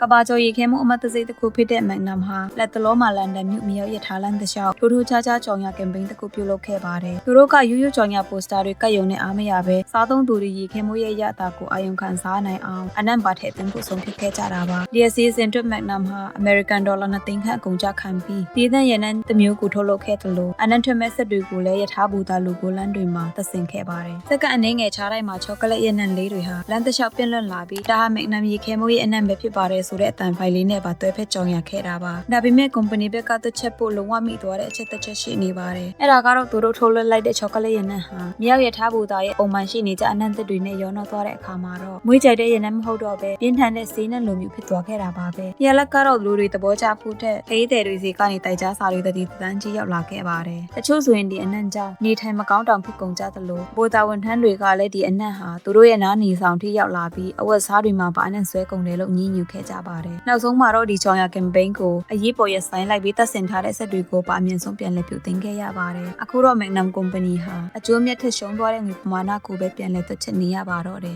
ကဘာကျော်ရေခဲမှုအမတ်တစိတစ်ခုဖြစ်တဲ့မက်နမ်ဟာလက်တလောမှာလန်ဒန်မြို့မြောက်ရထားလမ်းတစ်လျှောက်ထိုးထိုးခြားခြားကြောင်ရကမ်ပိန်းတစ်ခုပြုလုပ်ခဲ့ပါတယ်သူတို့ကရိုးရိုးကြောင်ရပိုစတာတွေကတ်ယုံနဲ့အားမရပဲစားသုံးသူတွေရေခဲမှုရဲ့ရတာကိုအာရုံခံစားနိုင်အောင်အနံ့ပါထည့်သွင်းဖို့ဆုံးဖြတ်ခဲ့ကြတာပါဒီအစီအစဉ်အတွက်မက်နမ်ဟာအမေရိကန်ဒေါ်လာ2သိန်းခန့်အကုန်ကျခံပြီးပြည်သန့်ရနံတစ်မျိုးကိုထုတ်လုပ်ခဲ့တယ်လို့အနံ့ထွက်မဲ့ဆက်တွေကိုလည်းရထားဘူတာလူကိုလမ်းတွေမှာသဆင်ခဲ့ပါတယ်စက္ကန့်အနေငယ်ခြားတိုင်းမှာချောကလက်ရနံလေးတွေဟာလမ်းတစ်လျှောက်ပြန့်လွင့်လာပြီးဒါဟာမက်နမ်ရေခဲမှုရဲ့အနံ့ပဲဖြစ်ပါတယ်ဆိုတဲ့အတန်ဖိုင်လေးနဲ့ပါတွဲဖက်ကြောင်ရခဲ့တာပါဒါပေမဲ့ကုမ္ပဏီဘက်ကတစ်ချက်ပို့လုံးဝမိသွားတဲ့အချက်တစ်ချက်ရှိနေပါတယ်အဲ့ဒါကတော့သူတို့ထုတ်လွှတ်လိုက်တဲ့ချောကလက်ရနံဟာမြောက်ရထားဘူတာရဲ့ပုံမှန်ရှိနေကြအနံ့သစ်တွေနဲ့ရောနှောသွားတဲ့အခါမှာတော့မွေးကြိုက်တဲ့ရနံမဟုတ်တော့ပဲပြင်းထန်တဲ့ဆေးနဲ့လိုမျိုးဖြစ်သွားခဲ့တာပါပဲရလက်ကတော့လူတွေသဘောကျဖို့တဲ့ခရီးသည်တွေစီကနေတိုက်ကြားစာတွေတည်တန်းကြီးရောက်လာခဲ့ပါတယ်တချို့ဆိုရင်ဒီအနံ့ကြောင့်နေထိုင်မကောင်းတောင်ဖြစ်ကုန်ကြသလိုဘူတာဝန်ထမ်းတွေကလည်းဒီအနံ့ဟာသူတို့ရဲ့နားနေဆောင်ထိရောက်လာပြီးအဝတ်စားတွေမှာပါအနံ့ဆွဲကုန်တယ်လို့ညှိညူခဲ့ကြပါတယ်နောက်ဆုံးမှာတော့ဒီချောင်ရကမ်ပိန်းကိုအရေးပေါ်ရဆိုင်လိုက်ပြီးတပ်ဆင်ထားတဲ့ဆက်တွေကိုပါအမြင့်ဆုံးပြန်လည်ပြုသိမ်းခဲ့ရပါတယ်အခုတော့မက်နမ်ကုမ္ပဏီဟာအကျိုးမြတ်ထက်ရှုံးသွားတဲ့ငွေပမာဏကိုပဲပြန်လည်တွက်ချက်နေရပါတော့တယ်